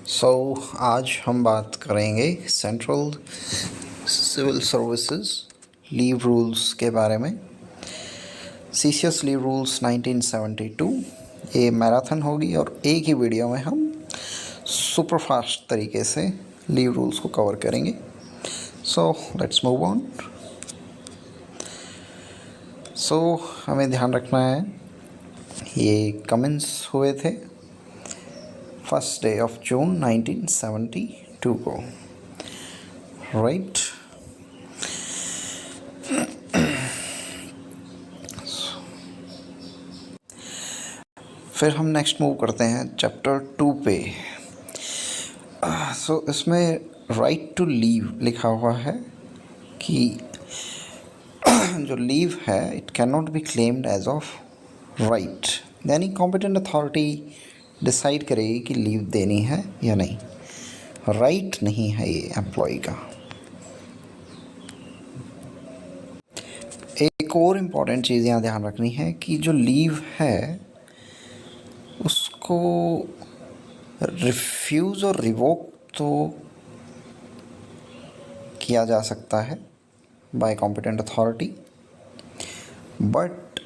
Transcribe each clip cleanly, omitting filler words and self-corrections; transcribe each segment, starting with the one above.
आज हम बात करेंगे central civil services leave rules के बारे में। सीसीएस लीव रूल्स 1972 ये मैराथन होगी और एक ही वीडियो में हम सुपर फास्ट तरीके से लीव रूल्स को कवर करेंगे। Let's move on. हमें ध्यान रखना है ये कमेंस हुए थे 1st day of June 1972 को, राइट। फिर हम नेक्स्ट मूव करते हैं चैप्टर 2 पे। इसमें राइट टू लीव लिखा हुआ है कि जो लीव है it can not be claimed as of right, यानी कॉम्पिटेंट अथॉरिटी डिसाइड करेगी कि लीव देनी है या नहीं। राइट नहीं है ये एम्प्लॉय का। एक और इम्पॉर्टेंट चीज़ यहाँ ध्यान रखनी है कि जो लीव है उसको रिफ्यूज़ और रिवोक तो किया जा सकता है बाय कॉम्पिटेंट अथॉरिटी, बट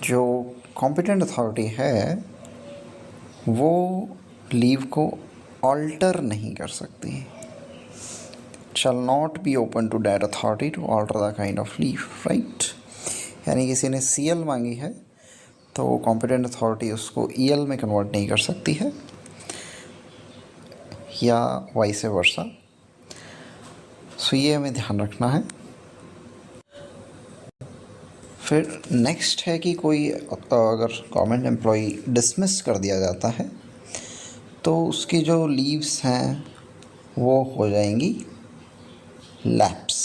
जो कॉम्पिटेंट अथॉरिटी है वो लीव को ऑल्टर नहीं कर सकती। Shall not be open to that authority to alter the kind of leave, right. यानी किसी ने सीएल मांगी है तो कॉम्पिटेंट अथॉरिटी उसको ईएल में कन्वर्ट नहीं कर सकती है या वाइस वर्सा। ये हमें ध्यान रखना है। फिर नेक्स्ट है कि कोई अगर गवर्नमेंट एम्प्लॉई डिसमिस कर दिया जाता है तो उसकी जो लीव्स हैं वो हो जाएंगी लैप्स।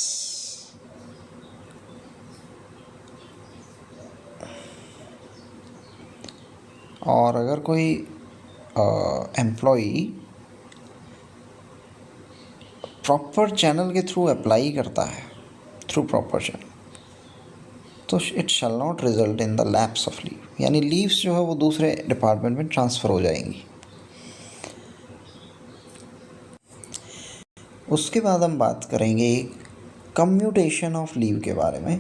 और अगर कोई एम्प्लॉई प्रॉपर चैनल के थ्रू अप्लाई करता है थ्रू प्रॉपर चैनल तो it shall not result in the lapse of leave, यानी लीव्स जो है वो दूसरे डिपार्टमेंट में ट्रांसफ़र हो जाएंगी। उसके बाद हम बात करेंगे कम्यूटेशन ऑफ लीव के बारे में,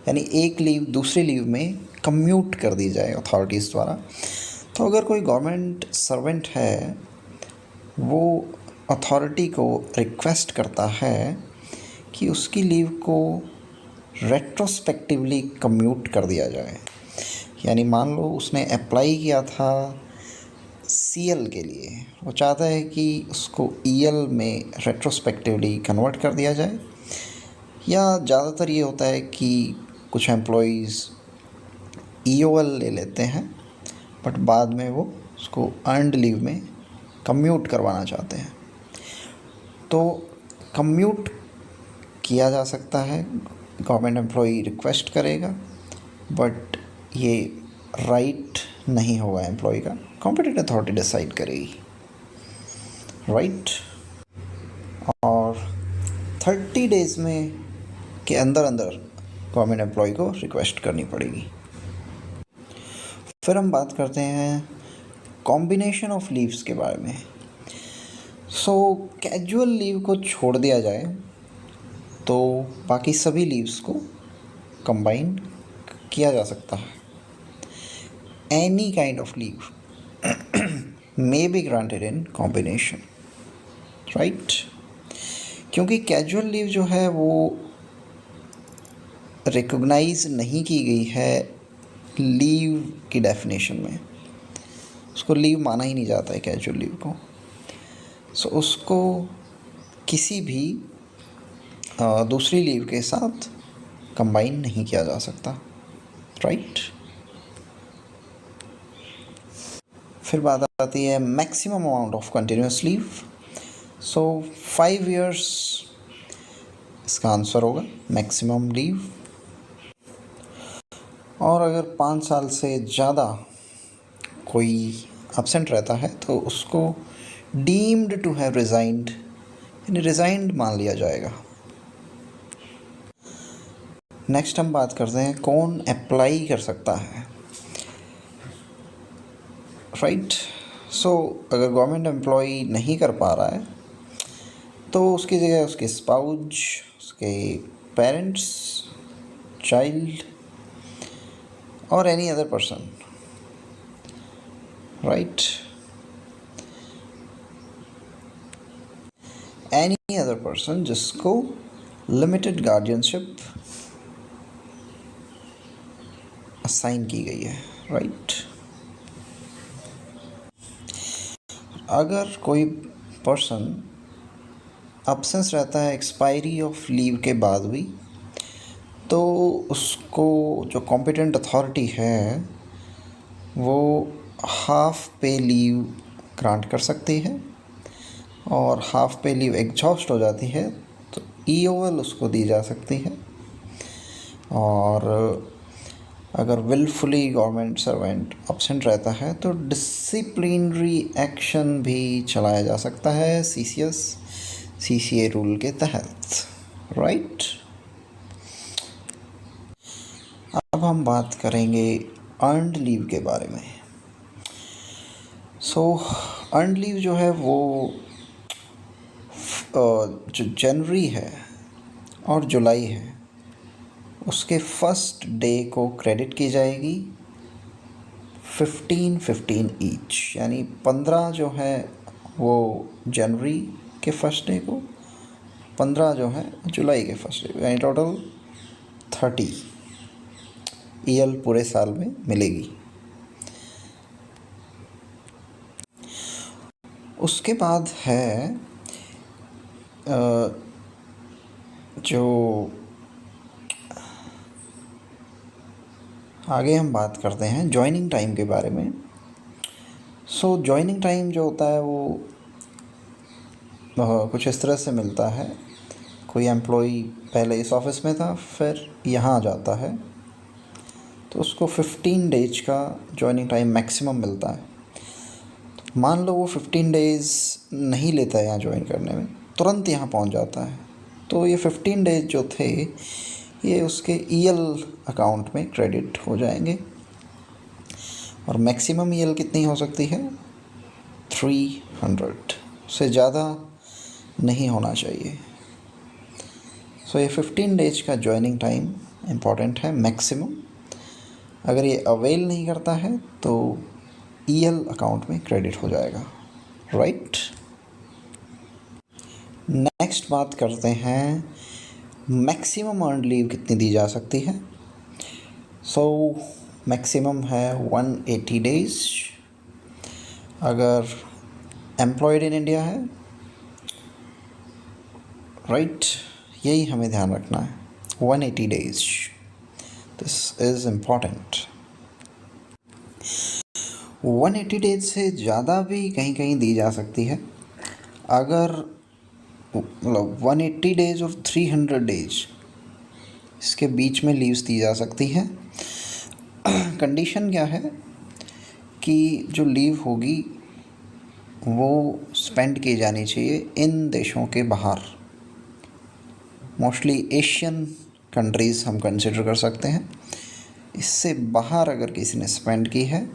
यानी एक लीव दूसरी लीव में कम्यूट कर दी जाए अथॉरिटीज़ द्वारा। तो अगर कोई गवर्नमेंट सर्वेंट है वो अथॉरिटी को रिक्वेस्ट करता है कि उसकी लीव को रेट्रोस्पेक्टिवली कम्यूट कर दिया जाए, यानी मान लो उसने अप्लाई किया था सीएल के लिए, वो चाहता है कि उसको ईएल में रेट्रोस्पेक्टिवली कन्वर्ट कर दिया जाए, या ज़्यादातर ये होता है कि कुछ एम्प्लॉइज़ ईओएल ले लेते हैं बट बाद में वो उसको अर्नड लीव में कम्यूट करवाना चाहते हैं। तो कम्यूट किया जा सकता है, गवर्नमेंट एम्प्लॉई रिक्वेस्ट करेगा, बट ये राइट नहीं होगा एम्प्लॉय का, कॉम्पिटेंट अथॉरिटी डिसाइड करेगी, राइट। और 30 डेज़ में के अंदर गवर्नमेंट एम्प्लॉय को रिक्वेस्ट करनी पड़ेगी। फिर हम बात करते हैं कॉम्बिनेशन ऑफ लीव्स के बारे में। कैजुअल लीव को छोड़ दिया जाए तो बाकी सभी लीव्स को कंबाइन किया जा सकता है। Any kind of leave may be granted in combination, right. क्योंकि कैजुअल लीव जो है वो रिकॉग्नाइज नहीं की गई है लीव की डेफिनेशन में, उसको लीव माना ही नहीं जाता है कैजुअल लीव को। उसको किसी भी दूसरी लीव के साथ कंबाइन नहीं किया जा सकता, राइट। फिर बात आती है maximum amount of continuous leave. 5 years इसका आंसर होगा मैक्सिमम लीव। और अगर 5 साल से ज़्यादा कोई एब्सेंट रहता है तो उसको डीम्ड टू हैव रिजाइंड, यानी रिजाइंड मान लिया जाएगा। नेक्स्ट हम बात करते हैं कौन अप्लाई कर सकता है, राइट। अगर गवर्नमेंट एम्प्लॉई नहीं कर पा रहा है तो उसकी जगह उसके स्पाउज, उसके पेरेंट्स, चाइल्ड और any other person, right, any other person जिसको लिमिटेड गार्डियनशिप असाइन की गई है, राइट। अगर कोई पर्सन अब्सेंस रहता है एक्सपायरी ऑफ लीव के बाद भी, तो उसको जो कॉम्पिटेंट अथॉरिटी है वो हाफ पे लीव ग्रांट कर सकती है, और हाफ पे लीव एग्जॉस्ट हो जाती है तो ईओएल उसको दी जा सकती है। और अगर विलफुली गवर्नमेंट सर्वेंट अब्सेंट रहता है तो डिसिप्लिनरी एक्शन भी चलाया जा सकता है सीसीए रूल के तहत, राइट। अब हम बात करेंगे अर्नड लीव के बारे में। अर्नड लीव जो है वो जो जनवरी है और जुलाई है उसके फर्स्ट डे को क्रेडिट की जाएगी 15-15 ईच, यानी 15 जो है वो जनवरी के फर्स्ट डे को, 15 जो है जुलाई के फर्स्ट डे को, यानी टोटल 30 ईएल पूरे साल में मिलेगी। उसके बाद है जो आगे हम बात करते हैं जॉइनिंग टाइम के बारे में। जॉइनिंग टाइम जो होता है वो कुछ इस तरह से मिलता है। कोई एम्प्लॉई पहले इस ऑफिस में था, फिर यहाँ आ जाता है, तो उसको 15 डेज का जॉइनिंग टाइम मैक्सिमम मिलता है। तो मान लो वो 15 डेज़ नहीं लेता है यहाँ ज्वाइन करने में, तुरंत यहाँ पहुँच जाता है, तो ये 15 डेज जो थे ये उसके ईएल अकाउंट में क्रेडिट हो जाएंगे। और मैक्सिमम ईएल कितनी हो सकती है? 300 से ज़्यादा नहीं होना चाहिए। ये 15 डेज का जॉइनिंग टाइम इम्पॉर्टेंट है मैक्सिमम। अगर ये अवेल नहीं करता है तो ईएल अकाउंट में क्रेडिट हो जाएगा, राइट। नेक्स्ट बात करते हैं मैक्सिमम अर्नड लीव कितनी दी जा सकती है। मैक्सिमम है 180 डेज अगर एम्प्लॉयड इन इंडिया है, राइट। यही हमें ध्यान रखना है, 180 days, this is important. 180 days से ज़्यादा भी कहीं कहीं दी जा सकती है। अगर मतलब 180 डेज और 300 डेज इसके बीच में लीव्स दी जा सकती हैं। कंडीशन क्या है कि जो लीव होगी वो स्पेंड की जानी चाहिए इन देशों के बाहर। मोस्टली एशियन कंट्रीज़ हम कंसिडर कर सकते हैं। इससे बाहर अगर किसी ने स्पेंड की है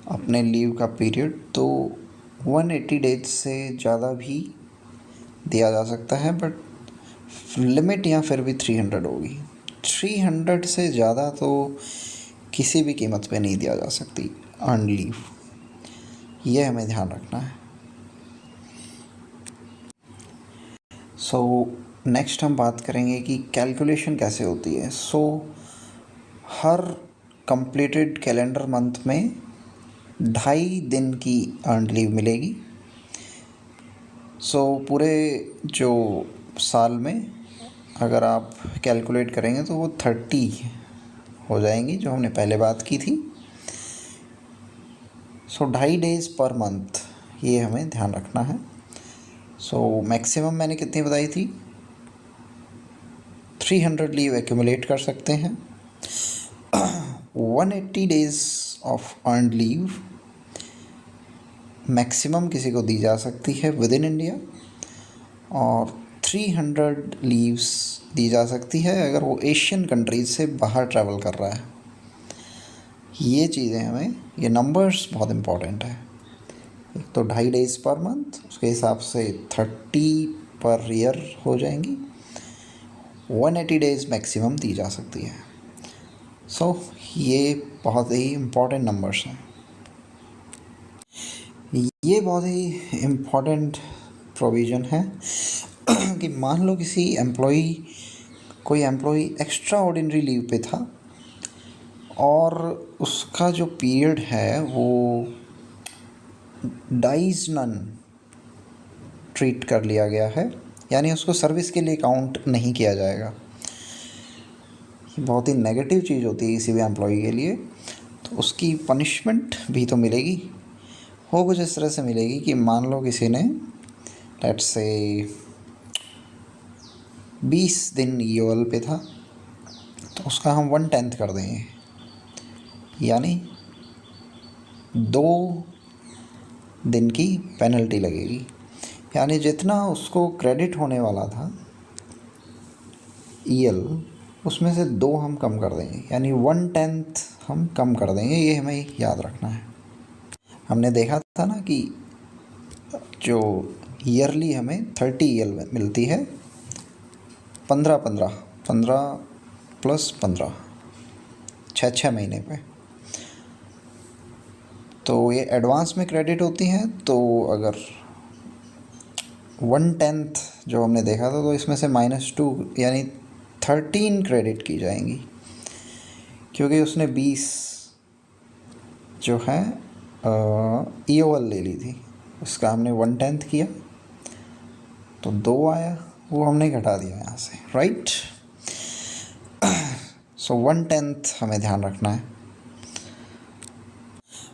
अपने लीव का पीरियड तो 180 डेज से ज़्यादा भी दिया जा सकता है, बट लिमिट यहाँ फिर भी 300 होगी। 300 से ज़्यादा तो किसी भी कीमत पे नहीं दिया जा सकती अर्न लीव, ये हमें ध्यान रखना है। नेक्स्ट हम बात करेंगे कि कैलकुलेशन कैसे होती है। हर कंप्लीटेड कैलेंडर मंथ में 2.5 दिन की अर्न लीव मिलेगी। पूरे जो साल में अगर आप कैलकुलेट करेंगे तो वो 30 हो जाएंगी, जो हमने पहले बात की थी। 2.5 डेज़ पर मंथ, ये हमें ध्यान रखना है। मैक्सिमम मैंने कितनी बताई थी? 300 लीव एक्यूमुलेट कर सकते हैं। 180 days of earned leave maximum किसी को दी जा सकती है विद इन इंडिया, और 300 लीव्स दी जा सकती है अगर वो एशियन कंट्रीज से बाहर ट्रैवल कर रहा है। ये चीज़ें हमें, ये नंबर्स बहुत इम्पॉर्टेंट है। एक तो 2.5 days पर मंथ, उसके हिसाब से 30 पर ईयर हो जाएंगी। 180 days मैक्सिमम दी जा सकती है। सो ये बहुत ही इम्पॉर्टेंट नंबर्स हैं। ये बहुत ही इम्पॉर्टेंट प्रोविज़न है कि मान लो कोई एम्प्लॉई एक्स्ट्रा ऑर्डिनरी लीव पे था और उसका जो पीरियड है वो डाइज नन ट्रीट कर लिया गया है, यानी उसको सर्विस के लिए काउंट नहीं किया जाएगा। ये बहुत ही नेगेटिव चीज़ होती है किसी भी एम्प्लॉई के लिए। तो उसकी पनिशमेंट भी तो मिलेगी, वो कुछ इस तरह से मिलेगी कि मान लो किसी ने लेट्स से 20 दिन ईओएल पे था, तो उसका हम 1/10 कर देंगे, यानी 2 दिन की पेनल्टी लगेगी। यानी जितना उसको क्रेडिट होने वाला था ईएल, उसमें से 2 हम कम कर देंगे, यानी 1/10 हम कम कर देंगे। ये हमें याद रखना है। हमने देखा था ना कि जो ईयरली हमें 30 ईएल मिलती है, 15 प्लस 15, 6 महीने पे। तो ये एडवांस में क्रेडिट होती हैं। तो अगर 1/10 जो हमने देखा था, तो इसमें से -2 यानी 13 क्रेडिट की जाएंगी, क्योंकि उसने 20 जो है ईओएल ले ली थी। उसका हमने 1/10 किया तो 2 आया, वो हमने घटा दिया यहाँ से, राइट। सो 1/10 हमें ध्यान रखना है।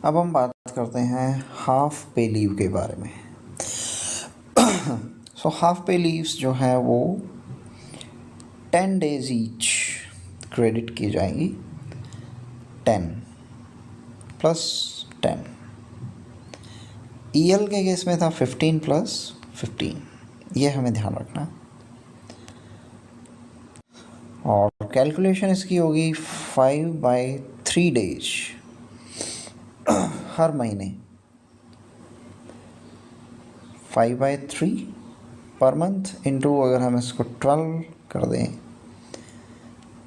अब हम बात करते हैं हाफ पे लीव के बारे में। सो हाफ पे लीव्स जो है वो 10 days ईच क्रेडिट की जाएंगी, 10 प्लस 10। ईएल के केस में था 15 प्लस 15, ये हमें ध्यान रखना। और कैलकुलेशन इसकी होगी 5/3 days हर महीने, 5/3 पर मंथ इंटू अगर हम इसको 12 कर दें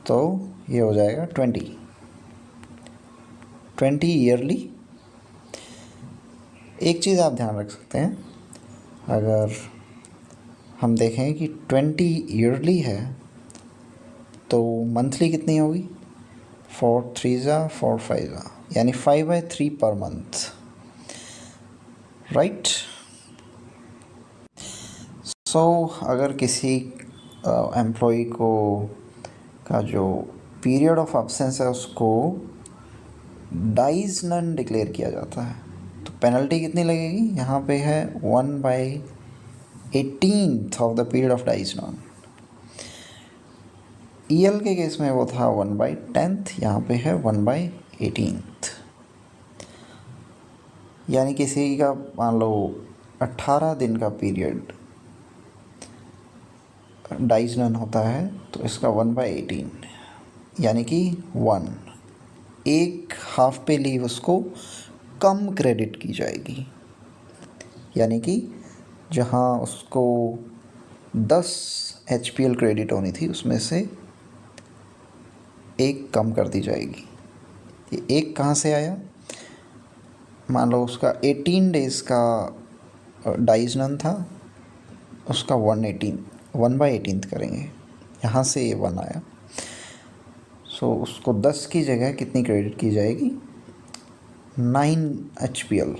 तो ये हो जाएगा 20 ईयरली। एक चीज़ आप ध्यान रख सकते हैं, अगर हम देखें कि 20 ईयरली है तो मंथली कितनी होगी, 4 3 4 5, यानी 5/3 पर मंथ, राइट। सो अगर किसी एम्प्लॉई को का जो पीरियड ऑफ एब्सेंस है उसको डाइज नन डिक्लेयर किया जाता है, तो पेनल्टी कितनी लगेगी, यहाँ पे है 1/18 of the period of dies non. EL के केस में वो था 1/10, यहाँ पे है 1/18। यानी किसी का मान लो 18 दिन का पीरियड डाइज नन होता है, तो इसका 1/18 यानी कि 1, एक हाफ पे लीव उसको कम क्रेडिट की जाएगी। यानी कि जहाँ उसको 10 HPL क्रेडिट होनी थी, उसमें से 1 कम कर दी जाएगी। ये 1 कहाँ से आया, मान लो उसका 18 डेज़ का डाइज नन था, उसका 1/18 करेंगे, यहाँ से ये 1 आया। सो उसको 10 की जगह कितनी क्रेडिट की जाएगी, 9 HPL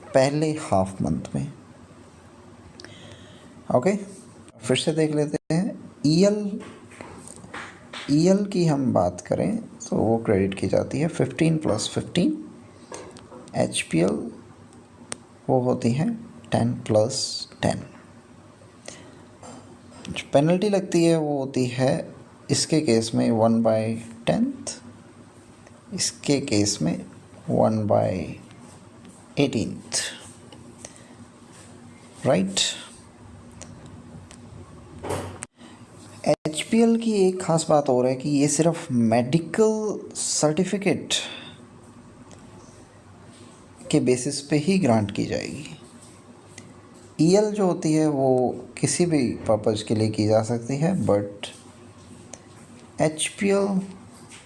पहले हाफ मंथ में। ओके, फिर से देख लेते हैं। ईएल की हम बात करें तो वो क्रेडिट की जाती है 15 + 15 HPL, वो होती हैं 10 + 10। जो पेनल्टी लगती है वो होती है इसके केस में 1/10, इसके केस में 1/18, राइट। HPL की एक ख़ास बात और है कि ये सिर्फ मेडिकल सर्टिफिकेट के बेसिस पे ही ग्रांट की जाएगी। ईएल जो होती है वो किसी भी पर्पज़ के लिए की जा सकती है, बट एचपीएल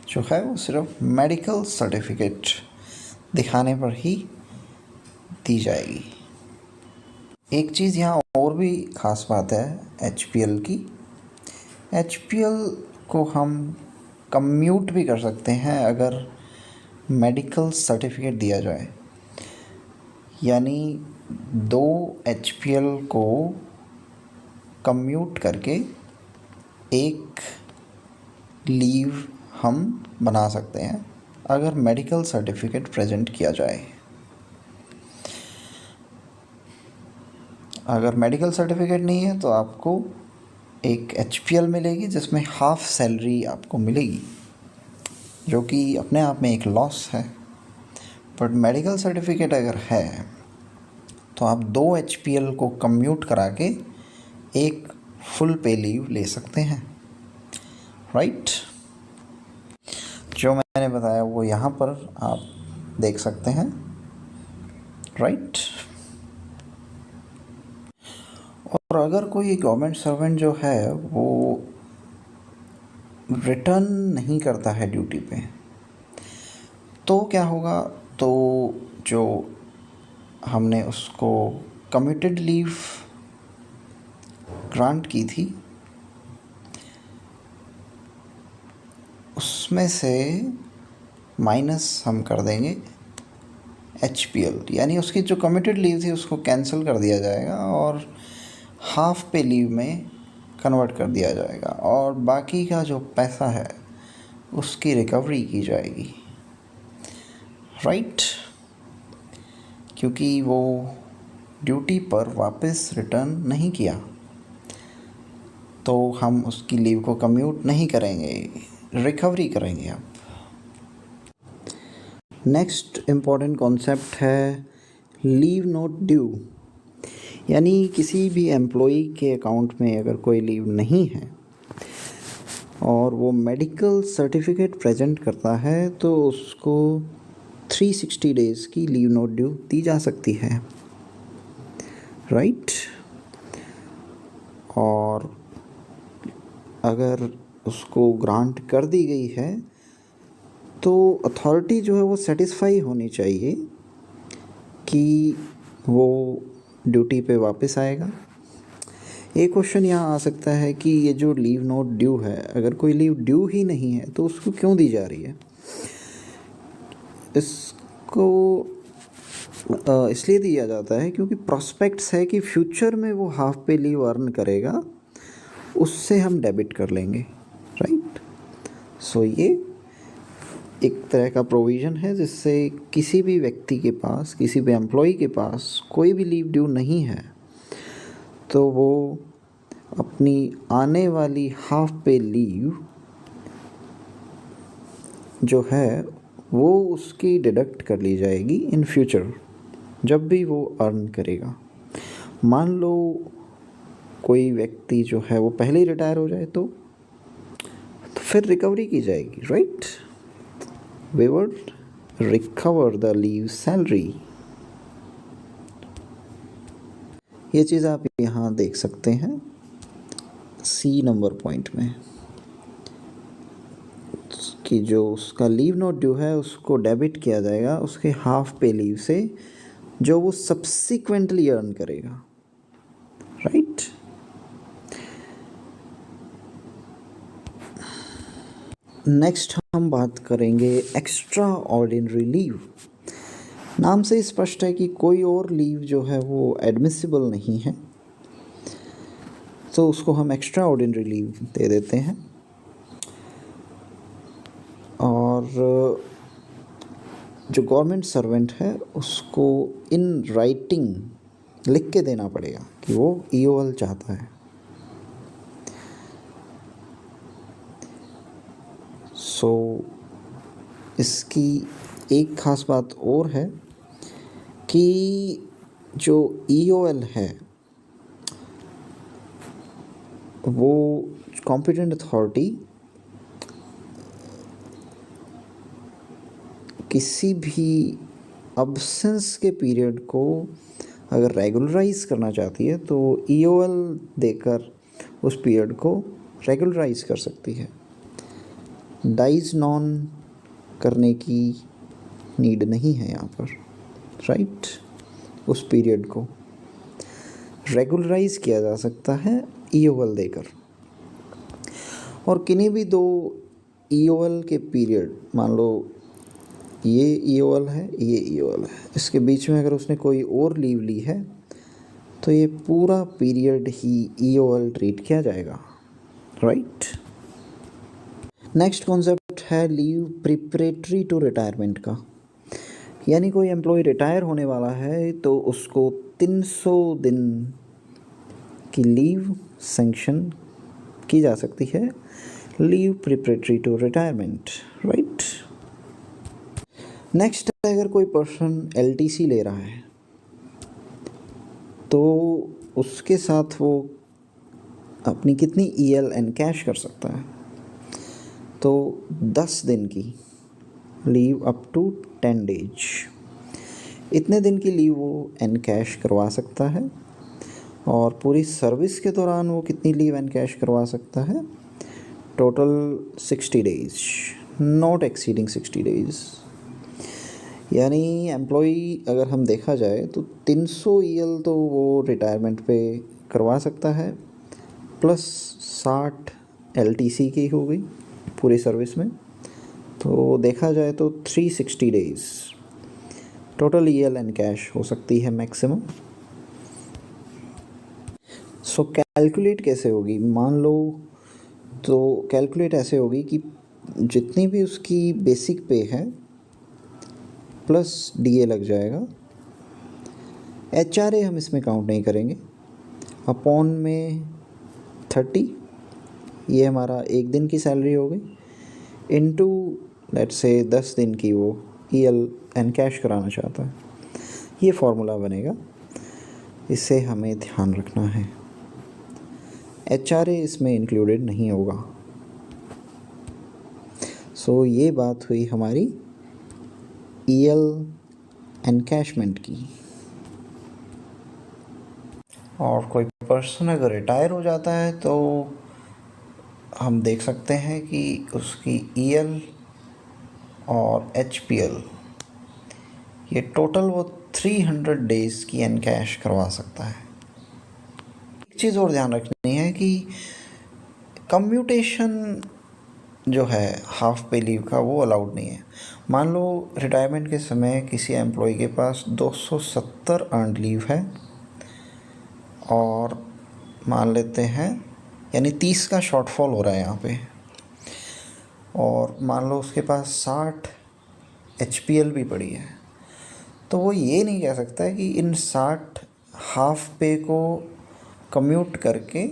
जो है वो सिर्फ मेडिकल सर्टिफिकेट दिखाने पर ही दी जाएगी। एक चीज़ यहाँ और भी ख़ास बात है एचपीएल की, एचपीएल को हम कम्यूट भी कर सकते हैं अगर मेडिकल सर्टिफिकेट दिया जाए। यानी 2 एचपीएल को कम्यूट करके एक लीव हम बना सकते हैं अगर मेडिकल सर्टिफिकेट प्रेजेंट किया जाए। अगर मेडिकल सर्टिफिकेट नहीं है तो आपको एक एचपीएल मिलेगी जिसमें हाफ सैलरी आपको मिलेगी, जो कि अपने आप में एक लॉस है। बट मेडिकल सर्टिफिकेट अगर है तो आप 2 एचपीएल को कम्यूट करा के एक फुल पे लीव ले सकते हैं, राइट। जो मैंने बताया वो यहाँ पर आप देख सकते हैं, राइट। और अगर कोई गवर्नमेंट सर्वेंट जो है वो रिटर्न नहीं करता है ड्यूटी पे, तो क्या होगा? तो जो हमने उसको कमिटेड लीव ग्रांट की थी उसमें से माइनस हम कर देंगे एचपीएल, यानी उसकी जो कमिटेड लीव थी उसको कैंसिल कर दिया जाएगा और हाफ पे लीव में कन्वर्ट कर दिया जाएगा, और बाकी का जो पैसा है उसकी रिकवरी की जाएगी, राइट। क्योंकि वो ड्यूटी पर वापस रिटर्न नहीं किया तो हम उसकी लीव को कम्यूट नहीं करेंगे, रिकवरी करेंगे अब। नेक्स्ट इम्पॉर्टेंट कॉन्सेप्ट है लीव नॉट ड्यू। यानी किसी भी एम्प्लॉई के अकाउंट में अगर कोई लीव नहीं है और वो मेडिकल सर्टिफिकेट प्रेजेंट करता है तो उसको 360 डेज़ की लीव नॉट ड्यू दी जा सकती है, राइट। और अगर उसको ग्रांट कर दी गई है तो अथॉरिटी जो है वो सेटिस्फाई होनी चाहिए कि वो ड्यूटी पे वापस आएगा। एक क्वेश्चन यहाँ आ सकता है कि ये जो लीव नॉट ड्यू है, अगर कोई लीव ड्यू ही नहीं है तो उसको क्यों दी जा रही है? इसको इसलिए दिया जाता है क्योंकि प्रॉस्पेक्ट्स है कि फ्यूचर में वो हाफ पे लीव अर्न करेगा, उससे हम डेबिट कर लेंगे, राइट। सो ये एक तरह का प्रोविज़न है जिससे किसी भी व्यक्ति के पास, किसी भी एम्प्लॉई के पास कोई भी लीव ड्यू नहीं है तो वो अपनी आने वाली हाफ पे लीव जो है वो उसकी डिडक्ट कर ली जाएगी इन फ्यूचर जब भी वो अर्न करेगा। मान लो कोई व्यक्ति जो है वो पहले ही रिटायर हो जाए तो फिर रिकवरी की जाएगी, right. We would recover the leave salary. ये चीज़ आप यहाँ देख सकते हैं सी नंबर पॉइंट में कि जो उसका लीव नॉट ड्यू है उसको डेबिट किया जाएगा उसके हाफ पे लीव से जो वो सब्सिक्वेंटली अर्न करेगा, राइट। नेक्स्ट हम बात करेंगे एक्स्ट्रा ऑर्डिनरी लीव। नाम से स्पष्ट है कि कोई और लीव जो है वो एडमिसिबल नहीं है तो उसको हम एक्स्ट्रा ऑर्डिनरी लीव दे देते हैं। और जो गवर्नमेंट सर्वेंट है उसको इन राइटिंग लिख के देना पड़ेगा कि वो ईओएल चाहता है। सो इसकी एक ख़ास बात और है कि जो ईओएल है वो कॉम्पिटेंट अथॉरिटी किसी भी अब्सेंस के पीरियड को अगर रेगुलराइज करना चाहती है तो ईओएल देकर उस पीरियड को रेगुलराइज कर सकती है। डाइज नॉन करने की नीड नहीं है यहाँ पर, राइट। उस पीरियड को रेगुलराइज किया जा सकता है ईओएल देकर। और किन्हीं भी दो ईओएल के पीरियड, मान लो ये ईओएल है, ये ईओएल है, इसके बीच में अगर उसने कोई और लीव ली है तो ये पूरा पीरियड ही ईओएल ट्रीट किया जाएगा, राइट। नेक्स्ट कॉन्सेप्ट है लीव प्रिपरेटरी टू रिटायरमेंट का। यानी कोई एम्प्लॉय रिटायर होने वाला है तो उसको 300 दिन की लीव सैंक्शन की जा सकती है, leave preparatory to retirement, right. Next है, अगर कोई पर्सन एलटीसी ले रहा है तो उसके साथ वो अपनी कितनी ईएल एनकैश कर सकता है, तो 10 दिन की लीव अप टू 10 डेज, इतने दिन की लीव वो एनकैश करवा सकता है। और पूरी सर्विस के दौरान वो कितनी लीव एनकैश करवा सकता है, total 60 days, not exceeding 60 days. यानी एम्प्लॉई अगर हम देखा जाए तो 300 ईएल तो वो रिटायरमेंट पे करवा सकता है, प्लस 60 एलटीसी की हो गई पूरी सर्विस में, तो देखा जाए तो 360 days total EL and cash हो सकती है मैक्सिमम। सो कैलकुलेट कैसे होगी, मान लो तो कैलकुलेट ऐसे होगी कि जितनी भी उसकी बेसिक पे है प्लस डीए लग जाएगा, एचआरए हम इसमें काउंट नहीं करेंगे, अपॉन में 30, ये हमारा एक दिन की सैलरी हो गई, इनटू लेट्स से 10 दिन की वो ईएल एंड कैश कराना चाहता है, ये फॉर्मूला बनेगा। इसे हमें ध्यान रखना है, एचआरए इसमें इंक्लूडेड नहीं होगा। सो ये बात हुई हमारी ईएल एनकैशमेंट की। और कोई पर्सन अगर रिटायर हो जाता है तो हम देख सकते हैं कि उसकी ईएल और एचपीएल ये टोटल वो 300 डेज़ की एनकैश करवा सकता है। एक चीज़ और ध्यान रखनी है कि कम्यूटेशन जो है हाफ पे लीव का वो अलाउड नहीं है। मान लो रिटायरमेंट के समय किसी एम्प्लॉय के पास 270 अर्नड लीव है और मान लेते हैं यानी 30 का शॉर्टफॉल हो रहा है यहाँ पे, और मान लो उसके पास 60 एचपीएल भी पड़ी है, तो वो ये नहीं कह सकता है कि इन 60 हाफ पे को कम्यूट करके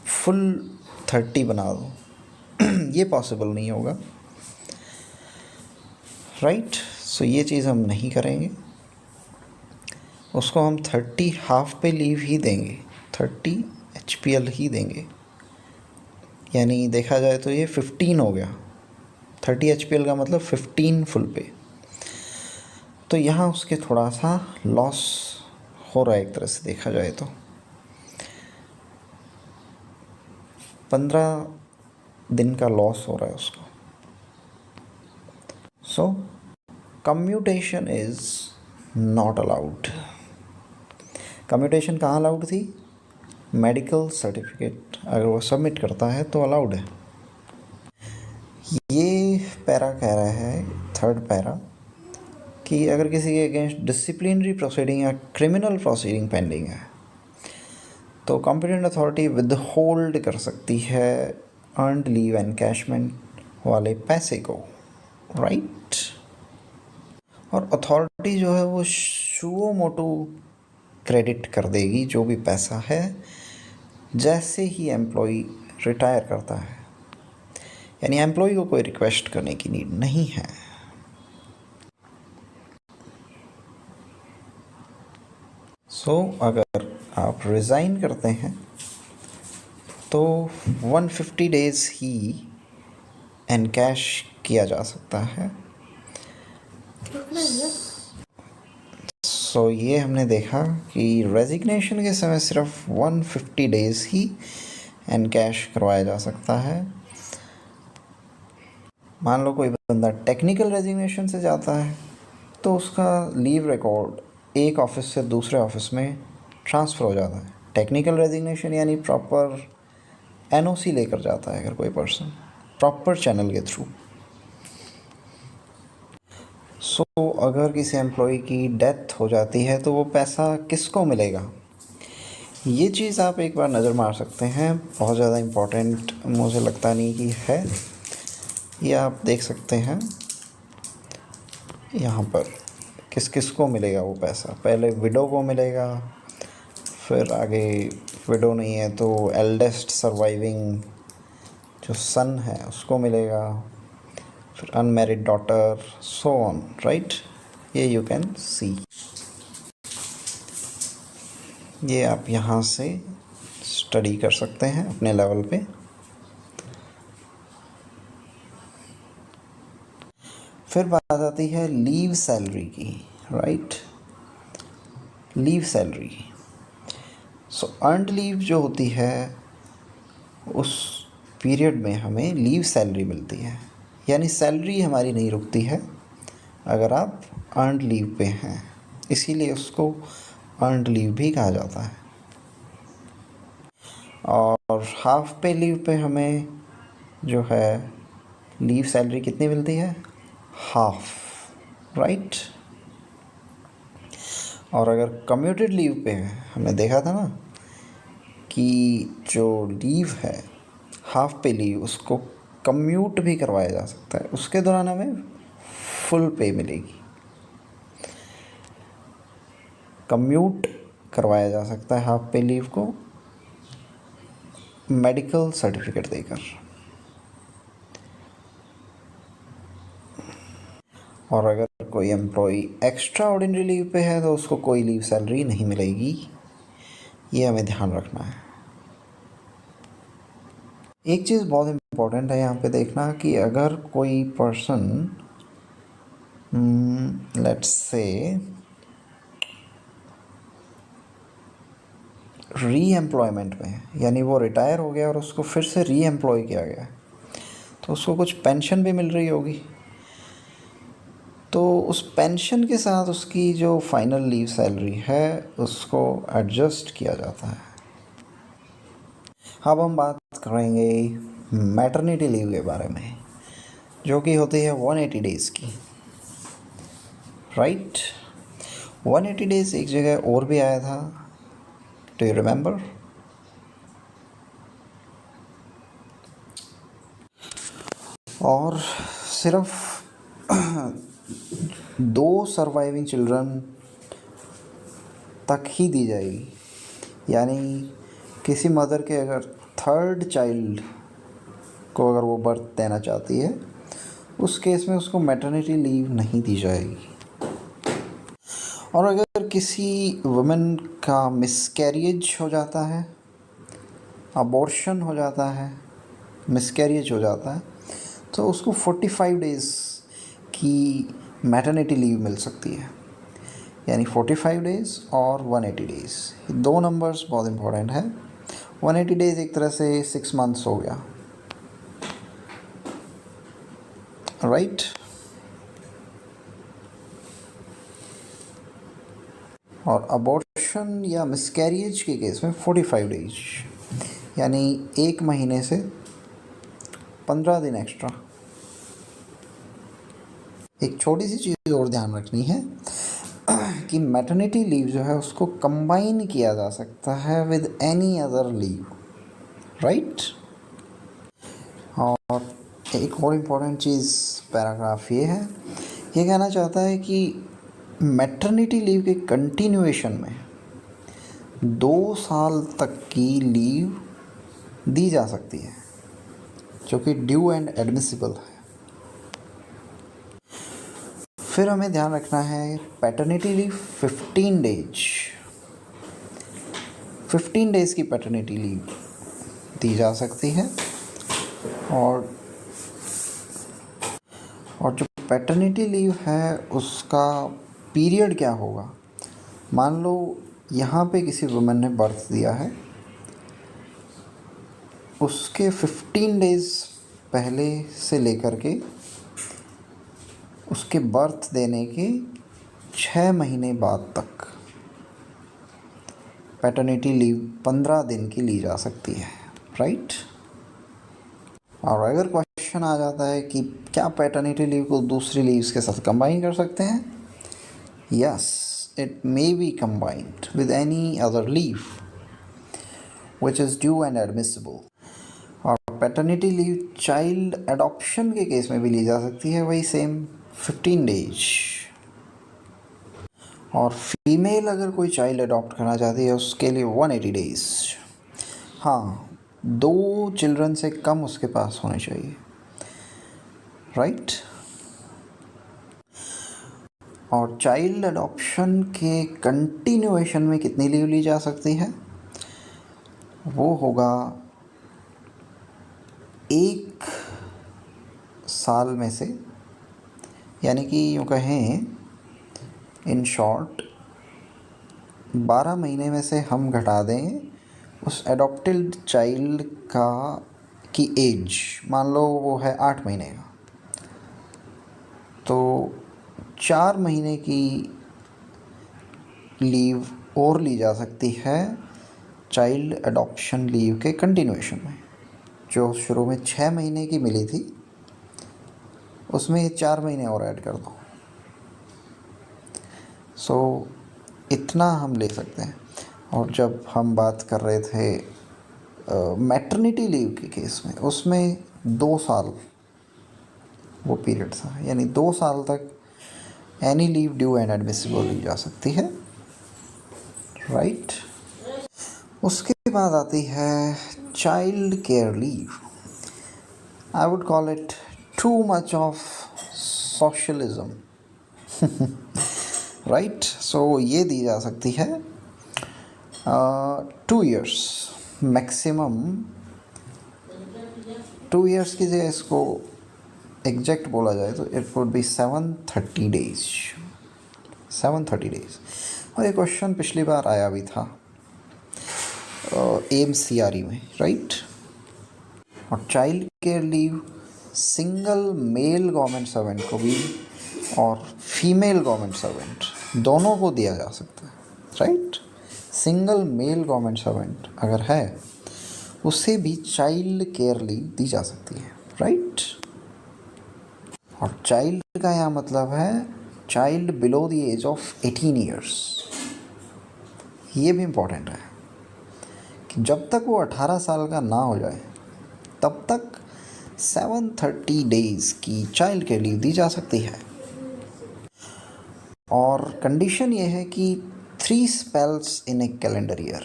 फुल 30 बना दो ये पॉसिबल नहीं होगा, राइट। सो ये चीज़ हम नहीं करेंगे, उसको हम 30 हाफ पे लीव ही देंगे, 30 एचपीएल ही देंगे। यानी देखा जाए तो ये 15 हो गया, 30 एचपीएल का मतलब 15 फुल पे। तो यहाँ उसके थोड़ा सा लॉस हो रहा है, एक तरह से देखा जाए तो 15 दिन का लॉस हो रहा है उसको। So commutation is not allowed. Commutation कहाँ अलाउड थी, मेडिकल सर्टिफिकेट अगर वो सबमिट करता है तो अलाउड है। ये पैरा कह रहा है, थर्ड पैरा, कि अगर किसी के अगेंस्ट डिसिप्लिनरी प्रोसीडिंग या क्रिमिनल प्रोसीडिंग पेंडिंग है तो कॉम्पिटेंट अथॉरिटी विद होल्ड कर सकती है अर्नड लीव एनकैशमेंट वाले पैसे को, राइट। और अथॉरिटी जो है वो सुओ मोटो क्रेडिट कर देगी जो भी पैसा है जैसे ही एम्प्लॉय रिटायर करता है। यानी एम्प्लॉय को कोई रिक्वेस्ट करने की नीड नहीं है। सो अगर आप रिज़ाइन करते हैं तो 150 डेज़ ही एनकैश किया जा सकता है, सो ये हमने देखा कि रेजिग्नेशन के समय सिर्फ 150 डेज़ ही एनकैश करवाया जा सकता है। मान लो कोई बंदा टेक्निकल रेजिग्नेशन से जाता है तो उसका लीव रिकॉर्ड एक ऑफिस से दूसरे ऑफिस में ट्रांसफ़र हो जाता है। टेक्निकल रेजिग्नेशन यानी प्रॉपर एनओसी लेकर जाता है अगर कोई पर्सन प्रॉपर चैनल के थ्रू। सो अगर किसी एम्प्लॉय की डेथ हो जाती है तो वो पैसा किसको मिलेगा, ये चीज़ आप एक बार नज़र मार सकते हैं। बहुत ज़्यादा इम्पोर्टेंट मुझे लगता नहीं कि है, ये आप देख सकते हैं यहाँ पर किस किस को मिलेगा वो पैसा। पहले विडो को मिलेगा, फिर आगे विडो नहीं है तो एल्डेस्ट सर्वाइविंग जो सन है उसको मिलेगा, फिर unmarried daughter, so on, right. ये यू कैन सी, ये आप यहाँ से स्टडी कर सकते हैं अपने लेवल पे। फिर बात आती है लीव सैलरी की, राइट। लीव सैलरी, सो अर्नड लीव जो होती है उस पीरियड में हमें लीव सैलरी मिलती है, यानी सैलरी हमारी नहीं रुकती है अगर आप अर्नड लीव पे हैं, इसीलिए उसको अर्नड लीव भी कहा जाता है। और हाफ पे लीव पे हमें जो है लीव सैलरी कितनी मिलती है, हाफ, राइट। और अगर कम्यूटेड लीव पे है, हमने देखा था ना कि जो लीव है हाफ पे लीव उसको कम्यूट भी करवाया जा सकता है, उसके दौरान हमें फुल पे मिलेगी। कम्यूट करवाया जा सकता है हाफ पे लीव को मेडिकल सर्टिफिकेट देकर। और अगर कोई एम्प्लॉई एक्स्ट्रा ऑर्डिनरी लीव पे है तो उसको कोई लीव सैलरी नहीं मिलेगी, ये हमें ध्यान रखना है। एक चीज़ बहुत इम्पोर्टेंट है यहाँ पे देखना कि अगर कोई पर्सन लेट्स से री एम्प्लॉयमेंट में, यानी वो रिटायर हो गया और उसको फिर से री एम्प्लॉय किया गया, तो उसको कुछ पेंशन भी मिल रही होगी, तो उस पेंशन के साथ उसकी जो फाइनल लीव सैलरी है उसको एडजस्ट किया जाता है। अब हम बात करेंगे मैटरनिटी लीव के बारे में, जो कि होती है 180 डेज़ की, राइट। 180 डेज़ एक जगह और भी आया था, डू यू रिमेंबर? और सिर्फ 2 सर्वाइविंग चिल्ड्रन तक ही दी जाएगी, यानी किसी मदर के अगर थर्ड चाइल्ड को अगर वो बर्थ देना चाहती है उस केस में उसको मैटरनिटी लीव नहीं दी जाएगी। और अगर किसी वुमेन का मिसकैरिज हो जाता है, अबॉर्शन हो जाता है, मिसकैरिज हो जाता है, तो उसको 45 डेज़ की मैटरनिटी लीव मिल सकती है, यानी 45 डेज़ और 180 डेज़, ये 2 नंबर्स बहुत इंपॉर्टेंट है। 180 डेज़ एक तरह से 6 मंथ्स हो गया, राइट। और अबॉर्शन या मिसकैरिज के केस में 45 डेज, यानी 1 महीने से 15 दिन एक्स्ट्रा। एक छोटी सी चीज़ और ध्यान रखनी है कि मैटरनिटी लीव जो है उसको कंबाइन किया जा सकता है with any other leave, right. और एक और इम्पॉर्टेंट चीज़ पैराग्राफ ये है, ये कहना चाहता है कि मैटरनिटी लीव के कंटिन्यूएशन में 2 साल तक की लीव दी जा सकती है, जो कि ड्यू एंड एडमिसिबल है। फिर हमें ध्यान रखना है पैटर्निटी लीव 15 डेज, 15 डेज़ की पैटर्निटी लीव दी जा सकती है। और जो पैटर्निटी लीव है उसका पीरियड क्या होगा। मान लो यहाँ पे किसी वुमेन ने बर्थ दिया है, उसके 15 डेज़ पहले से लेकर के उसके बर्थ देने के 6 महीने बाद तक पैटर्निटी लीव 15 दिन की ली जा सकती है, राइट। और अगर क्वेश्चन आ जाता है कि क्या पैटर्निटी लीव को दूसरी लीव्स के साथ कंबाइन कर सकते हैं, yes, it may be combined with any other leave which is due and admissible. और पैटर्निटी लीव चाइल्ड एडॉप्शन के केस में भी ली जा सकती है, वही सेम 15 डेज। और फीमेल अगर कोई चाइल्ड अडॉप्ट करना चाहती है उसके लिए 180 डेज़। हाँ, 2 चिल्ड्रन से कम उसके पास होने चाहिए, राइट। और चाइल्ड अडॉप्शन के कंटिन्यूएशन में कितनी लीव ली जा सकती है, वो होगा 1 साल में से, यानी कि यूँ कहें इन शॉर्ट 12 महीने में से हम घटा दें उस एडॉप्टेड चाइल्ड की एज, मान लो वो है 8 महीने का, तो 4 महीने की लीव और ली जा सकती है चाइल्ड एडॉप्शन लीव के कंटिन्यूएशन में। जो शुरू में 6 महीने की मिली थी उसमें 4 महीने और ऐड कर दो, सो इतना हम ले सकते हैं। और जब हम बात कर रहे थे मैटरनिटी लीव के केस में, उसमें 2 साल वो पीरियड था, यानी 2 साल तक any leave due and admissible ली जा सकती है, राइट। उसके बाद आती है child care leave. I would call it too much of socialism, right. So ये दी जा सकती है 2 ईयर्स मैक्सिमम। 2 ईयर्स की जगह इसको एग्जैक्ट बोला जाए तो it would be 730 days, 730 days. और ये क्वेश्चन पिछली बार आया भी था AMCRE में, राइट। और child care leave single male government servant को भी और फीमेल गवर्नमेंट सर्वेंट दोनों को दिया जा सकता है, right. Single male government servant अगर है उसे भी चाइल्ड केयर लीव दी जा सकती है, राइट। और चाइल्ड का यहाँ मतलब है child below the age of 18 years. ये भी इम्पोर्टेंट है कि जब तक वो 18 साल का ना हो जाए तब तक 730 डेज़ की चाइल्ड केयर लीव दी जा सकती है। और कंडीशन ये है कि 3 स्पेल्स इन ए कैलेंडर ईयर,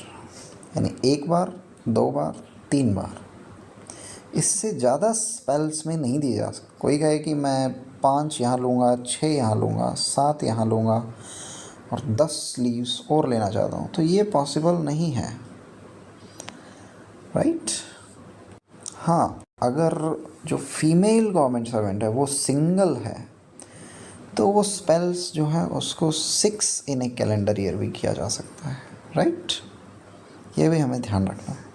यानी 1 बार, 2 बार, 3 बार। इससे ज़्यादा स्पेल्स में नहीं दी जा सकती। कोई कहे कि मैं 5 यहाँ लूँगा, 6 यहाँ लूँगा, 7 यहाँ लूँगा और 10 लीव्स और लेना चाहता हूँ, तो ये पॉसिबल नहीं है, राइट। हाँ, अगर जो फीमेल गवर्नमेंट सर्वेंट है वो सिंगल है तो वो स्पेल्स जो है उसको 6 इन ए कैलेंडर ईयर भी किया जा सकता है, राइट। ये भी हमें ध्यान रखना है।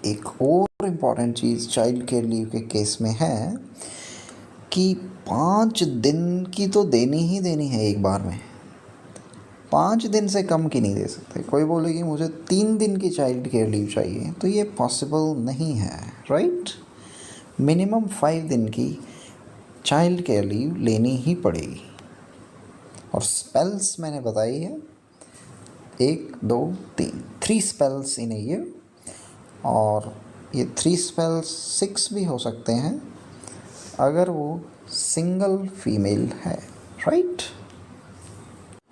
एक और इम्पॉर्टेंट चीज़ चाइल्ड केयर लीव के केस में है कि 5 दिन की तो देनी ही देनी है एक बार में, 5 दिन से कम की नहीं दे सकते। कोई बोले कि मुझे 3 दिन की चाइल्ड केयर लीव चाहिए, तो ये पॉसिबल नहीं है, राइट। मिनिमम 5 दिन की चाइल्ड केयर लीव लेनी ही पड़ेगी। और स्पेल्स मैंने बताई है 1, 2, 3 स्पेल्स इन ए ईयर। और ये 3 स्पेल्स 6 भी हो सकते हैं अगर वो सिंगल फीमेल है, राइट।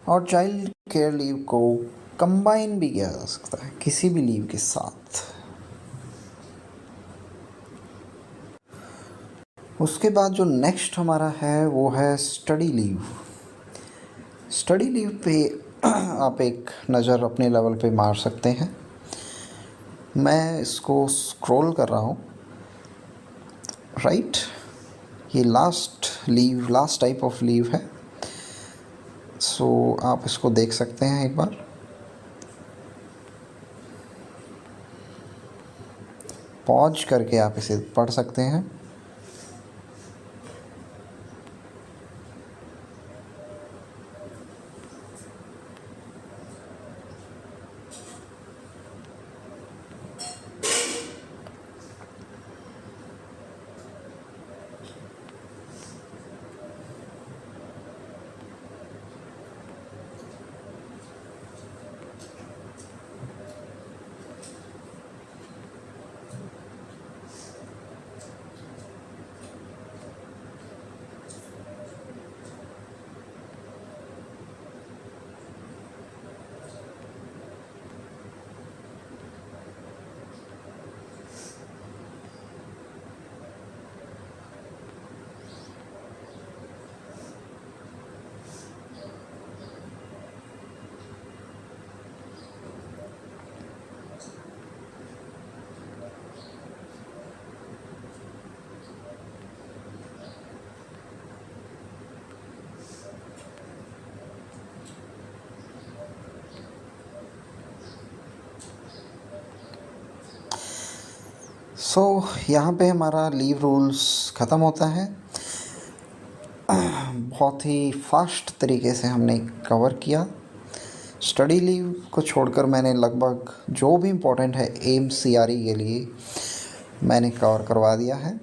और चाइल्ड केयर लीव को कंबाइन भी किया जा सकता है किसी भी लीव के साथ। उसके बाद जो नेक्स्ट हमारा है वो है स्टडी लीव। स्टडी लीव पे आप एक नज़र अपने लेवल पे मार सकते हैं। मैं इसको स्क्रॉल कर रहा हूँ, राइट। ये लास्ट टाइप ऑफ लीव है। सो आप इसको देख सकते हैं एक बार, पॉज करके आप इसे पढ़ सकते हैं। सो यहाँ पे हमारा लीव रूल्स ख़त्म होता है। बहुत ही फास्ट तरीके से हमने कवर किया। स्टडी लीव को छोड़कर मैंने लगभग जो भी इम्पोर्टेंट है एम्स CRE के लिए मैंने कवर करवा दिया है।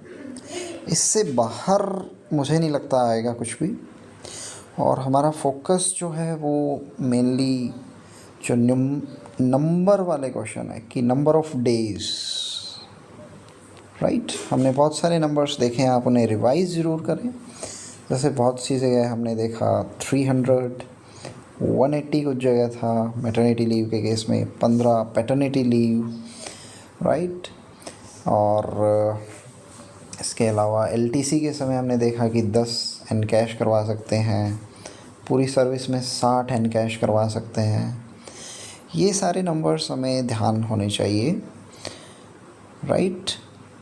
इससे बाहर मुझे नहीं लगता आएगा कुछ भी। और हमारा फोकस जो है वो मेनली जो नंबर वाले क्वेश्चन है कि नंबर ऑफ डेज़, राइट। हमने बहुत सारे नंबर्स देखे हैं, आप उन्हें रिवाइज ज़रूर करें। जैसे बहुत सी जगह हमने देखा 300, 180 कुछ जगह था मैटरनिटी लीव के केस में, 15 पैटर्निटी लीव, राइट। और इसके अलावा LTC के समय हमने देखा कि 10 एनकैश करवा सकते हैं, पूरी सर्विस में 60 एनकैश करवा सकते हैं। ये सारे नंबर्स हमें ध्यान होने चाहिए, राइट।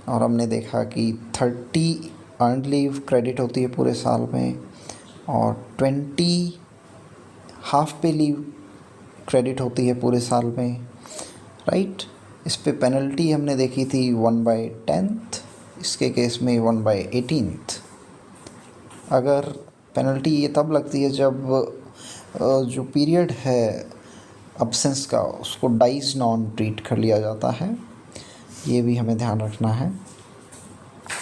और हमने देखा कि 30 अर्नड लीव क्रेडिट होती है पूरे साल में और 20 हाफ पे लीव क्रेडिट होती है पूरे साल में, राइट। इस पे पेनल्टी हमने देखी थी 1/10, इसके केस में 1/18। अगर पेनल्टी ये तब लगती है जब जो पीरियड है अब्सेंस का उसको डाइज नॉन ट्रीट कर लिया जाता है, ये भी हमें ध्यान रखना है।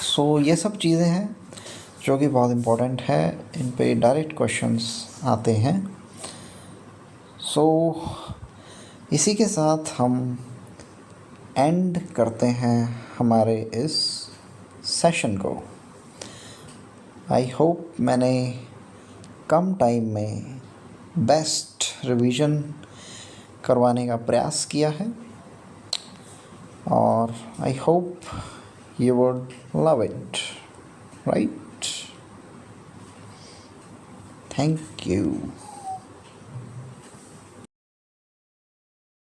सो ये सब चीज़ें हैं जो कि बहुत इम्पोर्टेंट है, इन पे डायरेक्ट क्वेश्चंस आते हैं। सो इसी के साथ हम एंड करते हैं हमारे इस सेशन को। आई होप मैंने कम टाइम में बेस्ट रिवीजन करवाने का प्रयास किया है और I hope you would love it, right. Thank you.